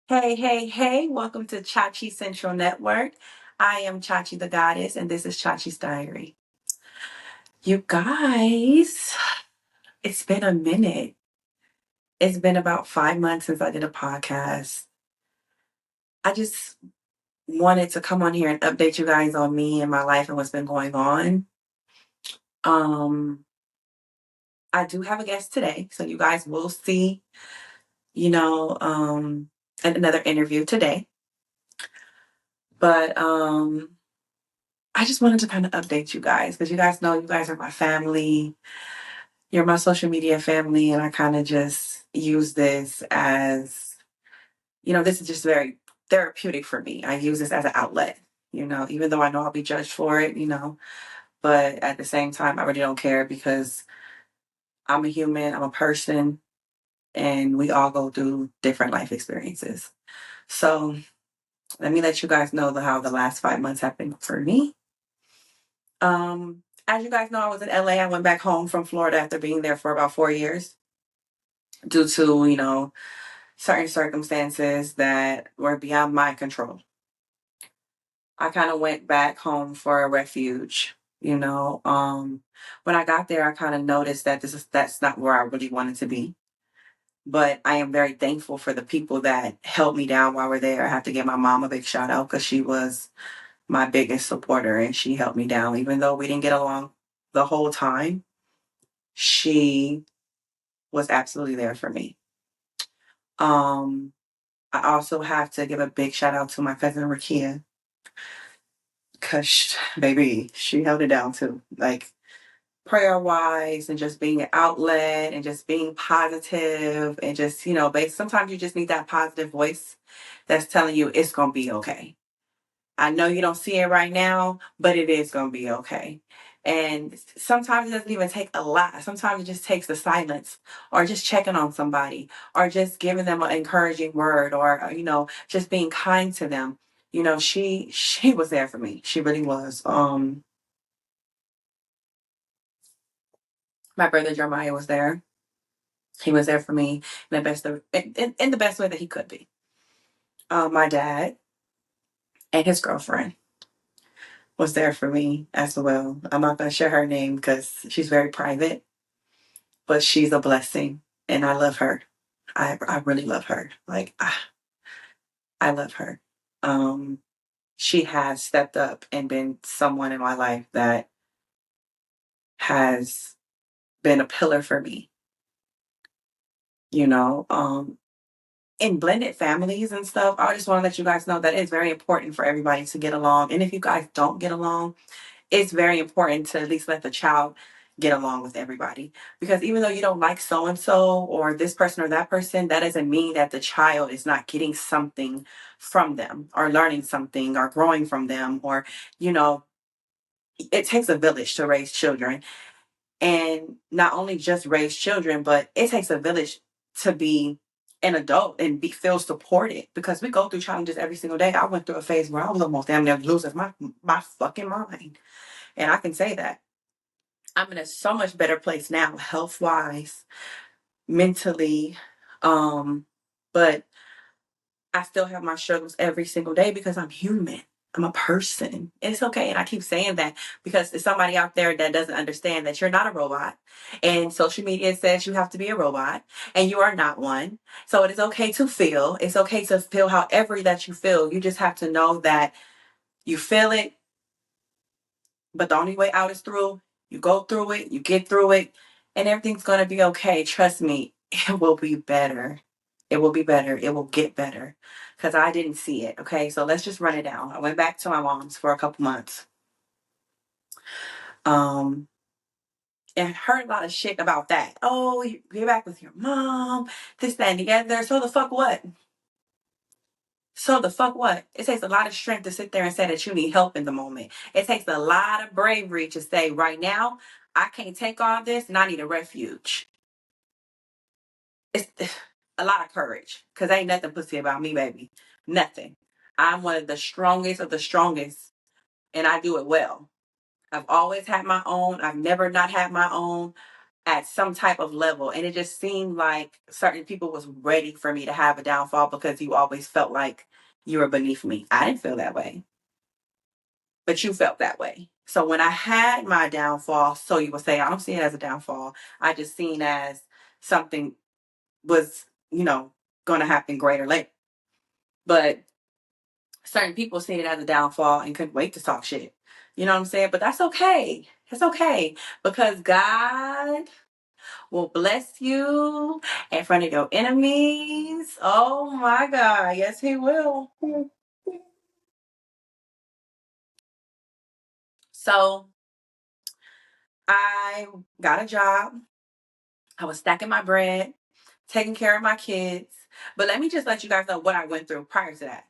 Hey, hey, hey, welcome to Chachi Central Network. I am Chachi the Goddess, and this is Chachi's Diary. You guys, it's been a minute. It's been about 5 months since I did a podcast. I just wanted to come on here and update you guys on me and my life and what's been going on. Um, I do have a guest today, so you guys will see, you know, um, another interview today. But I just wanted to kind of update you guys because you guys know you guys are my family. You're my social media family, and I kind of just use this as, this is just very therapeutic for me. I use this as an outlet, even though I know I'll be judged for it, but at the same time, I really don't care because I'm a human, I'm a person, and we all go through different life experiences. So let me let you guys know how the last 5 months have been for me. As you guys know, I was in LA. I went back home from Florida after being there for about 4 years due to, certain circumstances that were beyond my control. I kind of went back home for a refuge. When I got there, I kind of noticed that that's not where I really wanted to be. But I am very thankful for the people that held me down while we're there. I have to give my mom a big shout out because she was my biggest supporter and she helped me down. Even though we didn't get along the whole time, she was absolutely there for me. Um, I also have to give a big shout out to my cousin Rakia because, baby, she held it down too. Like prayer wise, and just being an outlet, and just being positive, and just sometimes you just need that positive voice that's telling you it's gonna be okay. I know you don't see it right now, but it is going to be okay. And sometimes it doesn't even take a lot. Sometimes it just takes the silence or just checking on somebody or just giving them an encouraging word or, just being kind to them. She was there for me. She really was. My brother Jeremiah was there. He was there for me in the best way that he could be. My dad and his girlfriend was there for me as well. I'm not going to share her name because she's very private, but she's a blessing and I love her. I really love her. Like, I love her. Um, she has stepped up and been someone in my life that has been a pillar for me, you know. In blended families and stuff, I just want to let you guys know that it's very important for everybody to get along. And if you guys don't get along, it's very important to at least let the child get along with everybody. Because even though you don't like so and so or this person or that person, that doesn't mean that the child is not getting something from them or learning something or growing from them. Or, you know, it takes a village to raise children. And not only just raise children, but it takes a village to be an adult and feel supported because we go through challenges every single day. I went through a phase where I was almost damn near losing my fucking mind. And I can say that. I'm in a so much better place now, health wise, mentally. But I still have my struggles every single day because I'm human. I'm a person. It's okay. And I keep saying that because there's somebody out there that doesn't understand that you're not a robot. And social media says you have to be a robot and you are not one. So it is okay to feel. It's okay to feel however that you feel. You just have to know that you feel it, but the only way out is through. You go through it, you get through it, and everything's going to be okay. Trust me, it will be better. It will be better. It will get better because I didn't see it. Okay, so let's just run it down. I went back to my mom's for a couple months. Um, and heard a lot of shit about that. Oh, you're back with your mom, this, that, and the other. So the fuck what? So the fuck what? It takes a lot of strength to sit there and say that you need help in the moment. It takes a lot of bravery to say, right now, I can't take all this and I need a refuge. It's a lot of courage because ain't nothing pussy about me, baby. Nothing. I'm one of the strongest, and I do it well. I've always had my own. I've never not had my own. at some type of level. And it just seemed like certain people was ready for me to have a downfall because you always felt like you were beneath me. I didn't feel that way, but you felt that way. So when I had my downfall, so you would say, I don't see it as a downfall. I just seen as something was, going to happen greater later. But certain people see it as a downfall and couldn't wait to talk shit. You know what I'm saying? But that's okay. It's okay because God will bless you in front of your enemies. Oh my God. Yes, He will. So I got a job. I was stacking my bread, taking care of my kids. But let me just let you guys know what I went through prior to that.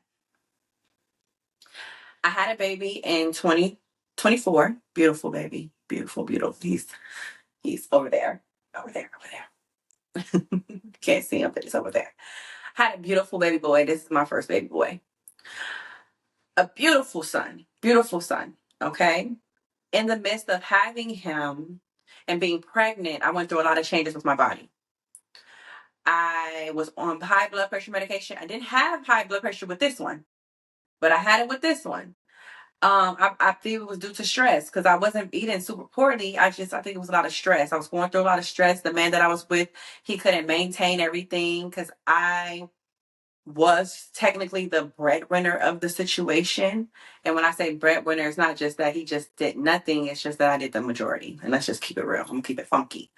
I had a baby in 2024. Beautiful baby. Beautiful, beautiful. He's over there. Over there, over there. Can't see him, but he's over there. Had a beautiful baby boy. This is my first baby boy. A beautiful son. Beautiful son. Okay. In the midst of having him and being pregnant, I went through a lot of changes with my body. I was on high blood pressure medication. I didn't have high blood pressure with this one, but I had it with this one. I think it was due to stress because I wasn't eating super poorly. I think it was a lot of stress. I was going through a lot of stress. The man that I was with, he couldn't maintain everything because I was technically the breadwinner of the situation. And when I say breadwinner, it's not just that he just did nothing. It's just that I did the majority. And let's just keep it real. I'm gonna keep it funky.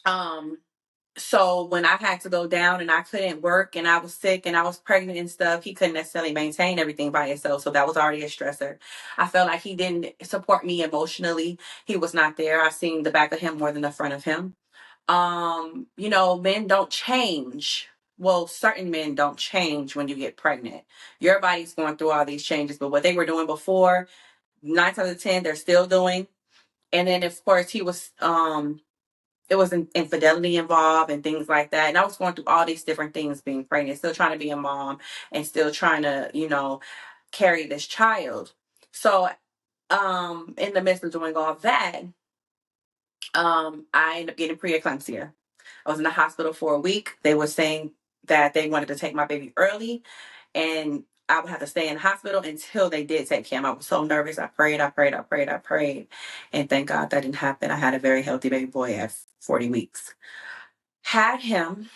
Um, so when I had to go down and I couldn't work and I was sick and I was pregnant and stuff, he couldn't necessarily maintain everything by himself. So that was already a stressor. I felt like he didn't support me emotionally. He was not there. I seen the back of him more than the front of him. Men don't change. Well, certain men don't change when you get pregnant. Your body's going through all these changes, but what they were doing before, 9 times out of 10, they're still doing. And then of course he was it was infidelity involved and things like that. And I was going through all these different things being pregnant, still trying to be a mom and still trying to, carry this child. So in the midst of doing all that, I ended up getting preeclampsia. I was in the hospital for a week. They were saying that they wanted to take my baby early and I would have to stay in the hospital until they did take him. I was so nervous. I prayed, I prayed, I prayed, I prayed. And thank God that didn't happen. I had a very healthy baby boy at 40 weeks. Had him.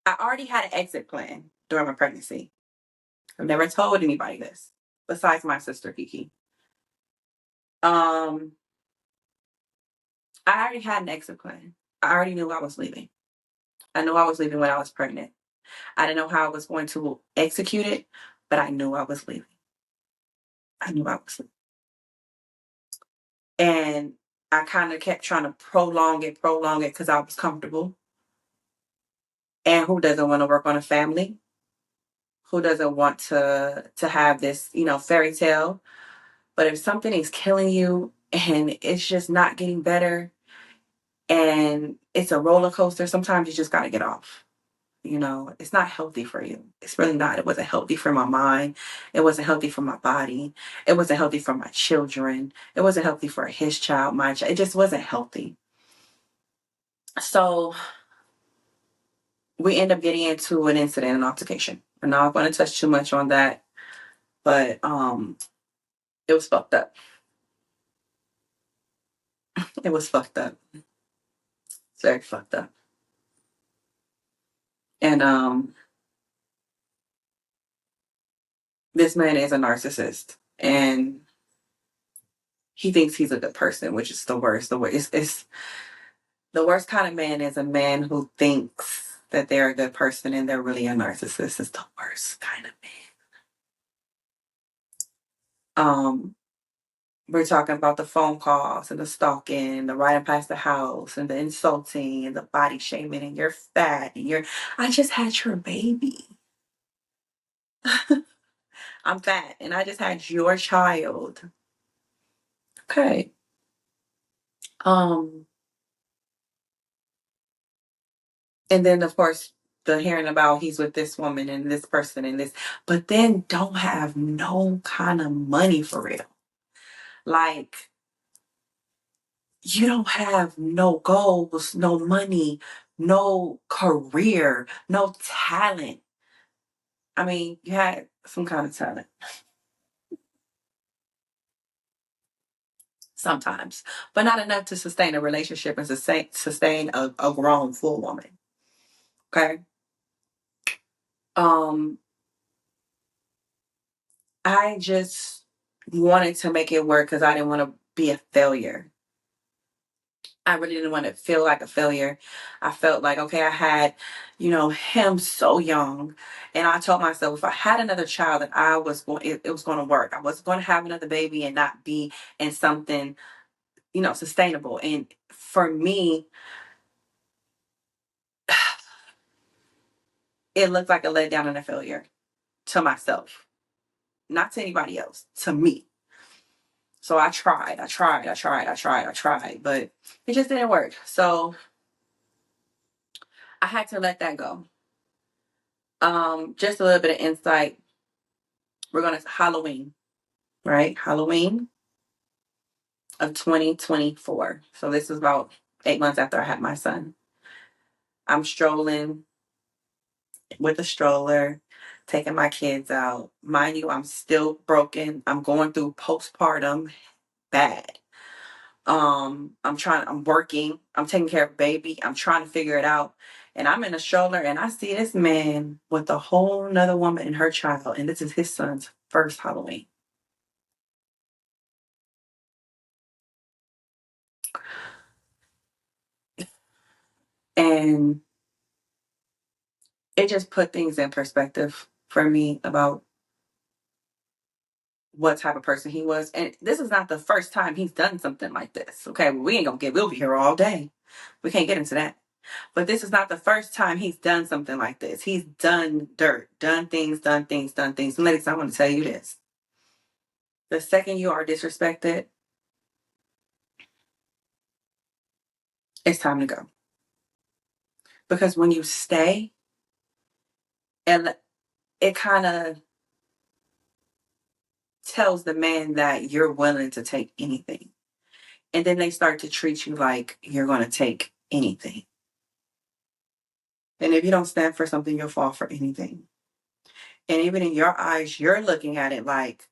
I already had an exit plan during my pregnancy. I've never told anybody this besides my sister Kiki. Um, I already had an exit plan. I already knew I was leaving. I knew I was leaving when I was pregnant. I didn't know how I was going to execute it, but I knew I was leaving. I knew I was leaving. And I kind of kept trying to prolong it because I was comfortable. And who doesn't want to work on a family? Who doesn't want to have this, fairy tale? But if something is killing you and it's just not getting better and it's a roller coaster, sometimes you just got to get off. It's not healthy for you. It's really not. It wasn't healthy for my mind. It wasn't healthy for my body. It wasn't healthy for my children. It wasn't healthy for his child, my child. It just wasn't healthy. So we end up getting into an incident, an altercation. I'm not going to touch too much on that, but it was fucked up. It was fucked up. It's very fucked up. And this man is a narcissist, and he thinks he's a good person, which is the worst. It's the worst kind of man is a man who thinks that they're a good person and they're really a narcissist. It's the worst kind of man. We're talking about the phone calls and the stalking and the riding past the house and the insulting and the body shaming and you're fat and I just had your baby. I'm fat and I just had your child. Okay. Um, and then of course the hearing about he's with this woman and this person and this, but then don't have no kind of money for real. Like you don't have no goals, no money, no career, no talent. I mean, you had some kind of talent sometimes, but not enough to sustain a relationship and sustain a grown full woman. Okay. Um, I just wanted to make it work because I didn't want to be a failure. I really didn't want to feel like a failure. I felt like, okay, I had, him so young. And I told myself if I had another child that it was going to work. I wasn't going to have another baby and not be in something, sustainable. And for me, it looked like a letdown and a failure to myself, not to anybody else, to me. So I tried, but it just didn't work. So I had to let that go. Just a little bit of insight. We're going to Halloween, right? Halloween of 2024. So this is about 8 months after I had my son. I'm strolling with a stroller, taking my kids out. Mind you, I'm still broken. I'm going through postpartum bad. I'm working, I'm taking care of baby, I'm trying to figure it out. And I'm in a stroller and I see this man with a whole nother woman and her child. And this is his son's first Halloween. And it just put things in perspective for me about what type of person he was. And this is not the first time he's done something like this. Okay, we'll be here all day. We can't get into that. But this is not the first time he's done something like this. He's done dirt, done things, done things, done things. And ladies, I want to tell you this. The second you are disrespected, it's time to go. Because when you stay, and it kind of tells the man that you're willing to take anything. And then they start to treat you like you're going to take anything. And if you don't stand for something, you'll fall for anything. And even in your eyes, you're looking at it like,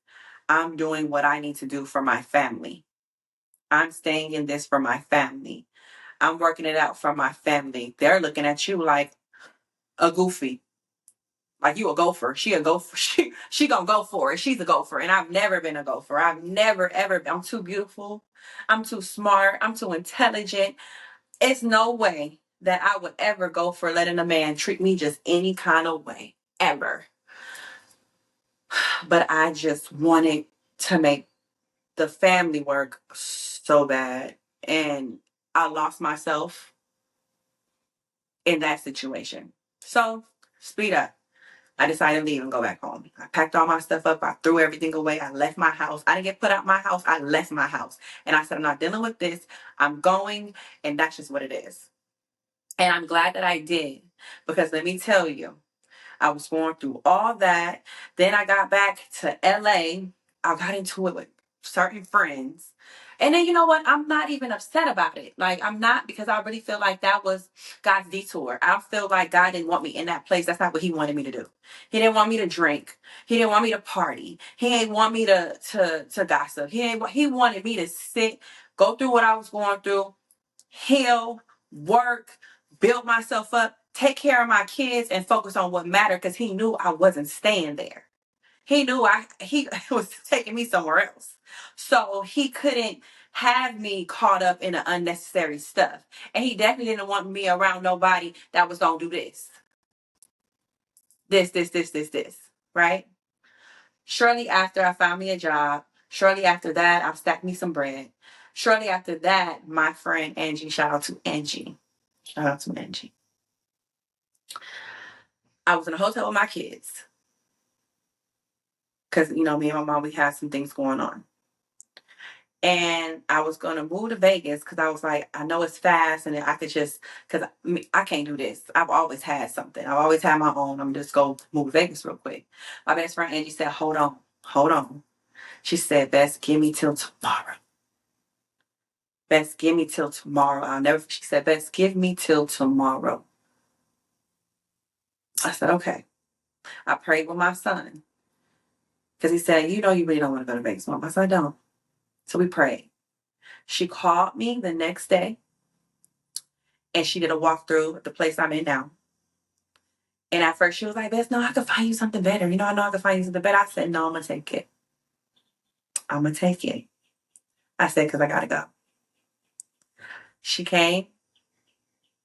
I'm doing what I need to do for my family. I'm staying in this for my family. I'm working it out for my family. They're looking at you like a goofy. Like you a gopher. She a gopher. She gonna go for it. She's a gopher. And I've never been a gopher. I've never ever been. I'm too beautiful. I'm too smart. I'm too intelligent. It's no way that I would ever go for letting a man treat me just any kind of way. Ever. But I just wanted to make the family work so bad. And I lost myself in that situation. So, speed up. I decided to leave and go back home. I packed all my stuff up. I threw everything away. I left my house. I didn't get put out my house. I left my house. And I said, I'm not dealing with this. I'm going. And that's just what it is. And I'm glad that I did. Because let me tell you, I was going through all that. Then I got back to LA. I got into it with certain friends. And then you know what? I'm not even upset about it. Like I'm not, because I really feel like that was God's detour. I feel like God didn't want me in that place. That's not what he wanted me to do. He didn't want me to drink. He didn't want me to party. He didn't want me to gossip. He wanted me to sit, go through what I was going through, heal, work, build myself up, take care of my kids, and focus on what mattered because he knew I wasn't staying there. He knew he was taking me somewhere else. So he couldn't have me caught up in the unnecessary stuff. And he definitely didn't want me around nobody that was gonna do this, right? Shortly after I found me a job, shortly after that, I stacked me some bread. Shortly after that, my friend Angie, shout out to Angie. Shout out to Angie. I was in a hotel with my kids because, me and my mom, we had some things going on. And I was going to move to Vegas because I was like, I know it's fast and I could just, because I can't do this. I've always had something. I've always had my own. I'm just going to move to Vegas real quick. My best friend Angie said, hold on. She said, Bess, give me till tomorrow. Best give me till tomorrow. She said, best give me till tomorrow. I said, okay. I prayed with my son. Because he said, you know, you really don't want to go to Vegas, Mom. I said, I don't. So we prayed. She called me the next day and she did a walkthrough at the place I'm in now. And at first she was like, Bess, no, I could find you something better. You know, I know I could find you something better. I said, no, I'm going to take it. I'm going to take it. I said, because I got to go. She came.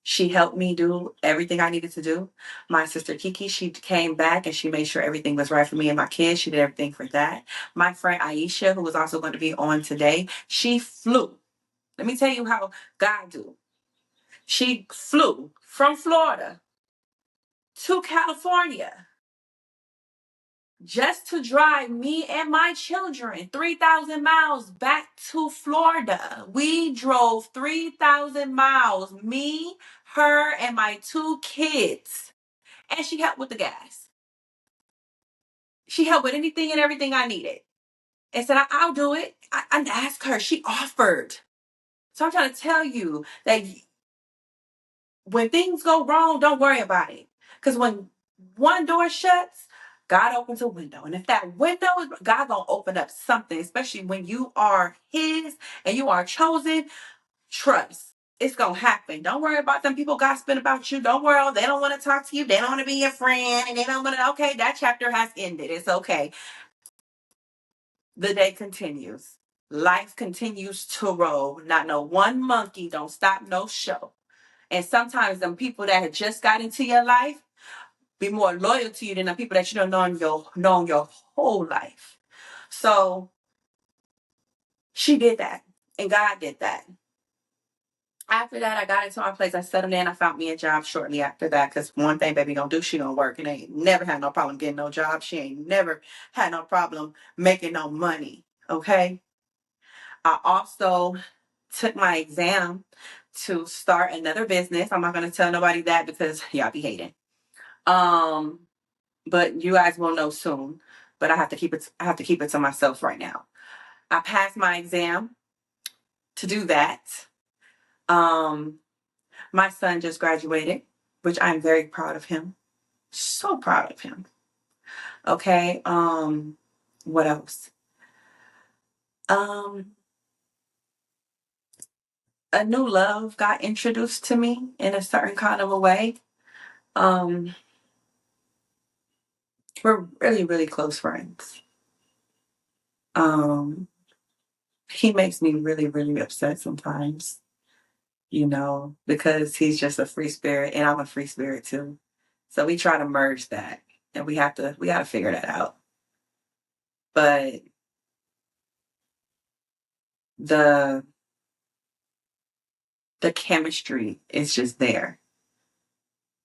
She helped me do everything I needed to do. My sister Kiki, she came back and she made sure everything was right for me and my kids. She did everything for that. My friend Aisha, who was also going to be on today, she flew. Let me tell you how God do. She flew from Florida to California just to drive me and my children 3,000 miles back to Florida. We drove 3,000 miles, me, her, and my 2 kids. And she helped with the gas. She helped with anything and everything I needed. And said, I'll do it. I asked her. She offered. So I'm trying to tell you that when things go wrong, don't worry about it. Because when one door shuts, God opens a window. And if that window is, God gonna open up something, especially when you are his and you are chosen. Trust. It's gonna happen. Don't worry about them people gossiping about you. Don't worry, they don't want to talk to you. They don't want to be your friend. And they don't want to, okay, that chapter has ended. It's okay. The day continues. Life continues to roll. Not no one monkey don't stop no show. And sometimes them people that have just got into your life be more loyal to you than the people that you don't known your whole life. So she did that. And God did that. After that, I got into my place. I settled in. I found me a job shortly after that. Because one thing baby gonna do, she gonna work. And ain't never had no problem getting no job. She ain't never had no problem making no money. Okay. I also took my exam to start another business. I'm not gonna tell nobody that because y'all be hating. But you guys will know soon. But I have to keep it to myself right now. I passed my exam to do that. My son just graduated, which I'm very proud of him. So proud of him. Okay. What else? Um, a new love got introduced to me in a certain kind of a way. Um, we're really, really close friends. Um, he makes me really, really upset sometimes, you know, because he's just a free spirit and I'm a free spirit too. So we try to merge that and we gotta figure that out. But the the chemistry is just there.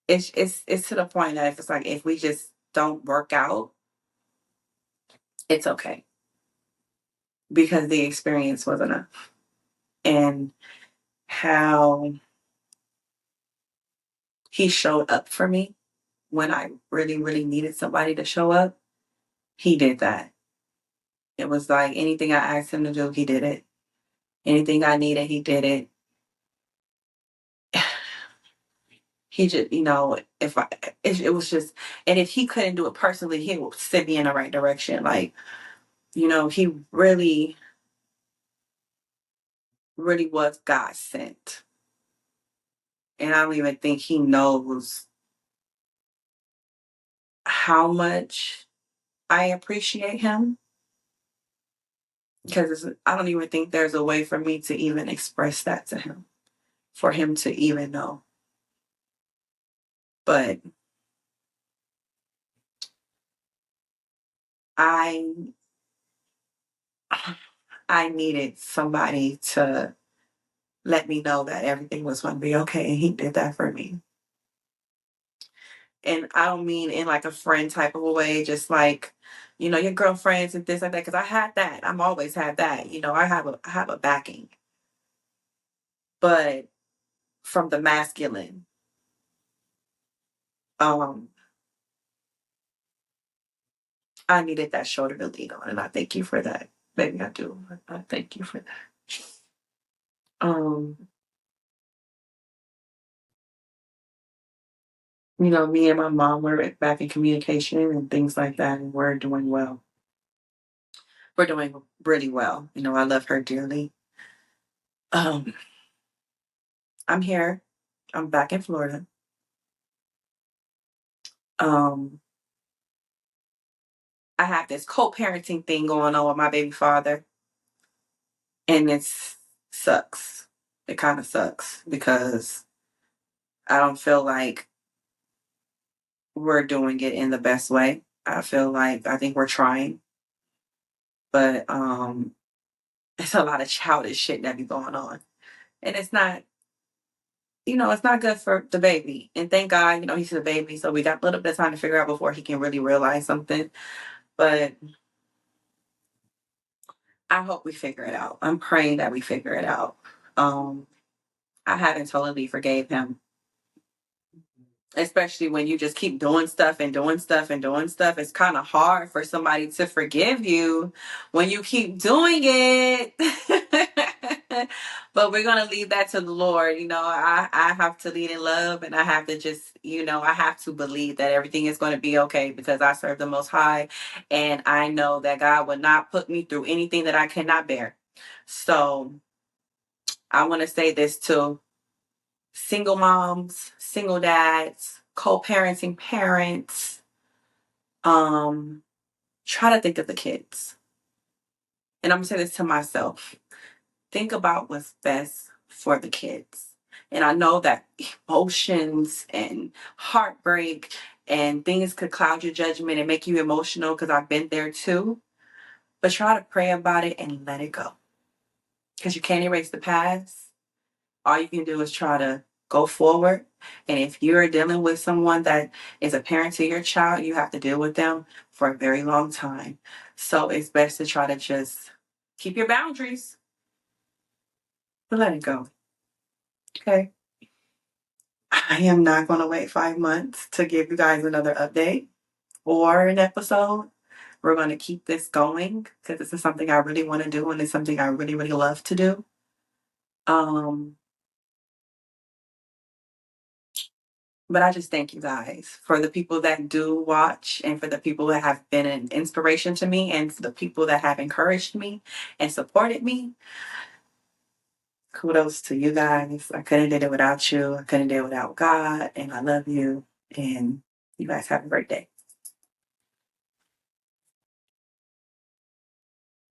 It's to the point that if it's like if we just don't work out, it's okay. Because the experience was enough. And how he showed up for me when I really, really needed somebody to show up, he did that. It was like anything I asked him to do, he did it. Anything I needed, he did it. He just, you know, it was just, and if he couldn't do it personally, he would send me in the right direction. Like, you know, he really, really was God sent. And I don't even think he knows how much I appreciate him because I don't even think there's a way for me to even express that to him, for him to even know. But I I needed somebody to let me know that everything was going to be okay, and he did that for me. And I don't mean in like a friend type of a way, just like, you know, your girlfriends and things like that. Because I had that. I'm always had that. You know, I have a backing, but from the masculine. Um, I needed that shoulder to lean on, and I thank you for that. Baby, I do. I thank you for that. Um, me and my mom were back in communication and things like that, and we're doing well. We're doing really well. I love her dearly. Um, I'm here. I'm back in Florida. Um, I have this co-parenting thing going on with my baby father, and it sucks. It kind of sucks because I don't feel like we're doing it in the best way. I think we're trying, but it's a lot of childish shit that be going on, and it's not good for the baby. And thank God, he's a baby, so we got a little bit of time to figure out before he can really realize something. But I hope we figure it out. I'm praying that we figure it out. Um, I haven't totally forgave him, especially when you just keep doing stuff and doing stuff and doing stuff. It's kind of hard for somebody to forgive you when you keep doing it. But we're going to leave that to the Lord. I have to lead in love, and I have to just, I have to believe that everything is going to be okay because I serve the Most High, and I know that God would not put me through anything that I cannot bear. So I want to say this too: single moms, single dads, co-parenting parents, um, try to think of the kids. And I'm gonna say this to myself. Think about what's best for the kids. And I know that emotions and heartbreak and things could cloud your judgment and make you emotional because I've been there too. But try to pray about it and let it go. Because you can't erase the past. All you can do is try to go forward. And if you're dealing with someone that is a parent to your child, you have to deal with them for a very long time. So it's best to try to just keep your boundaries, but let it go. Okay. I am not going to wait 5 months to give you guys another update or an episode. We're going to keep this going because this is something I really want to do and it's something I really, really love to do. Um, But I just thank you guys for the people that do watch and for the people that have been an inspiration to me and for the people that have encouraged me and supported me. Kudos to you guys. I couldn't do it without you. I couldn't do it without God. And I love you. And you guys have a great day.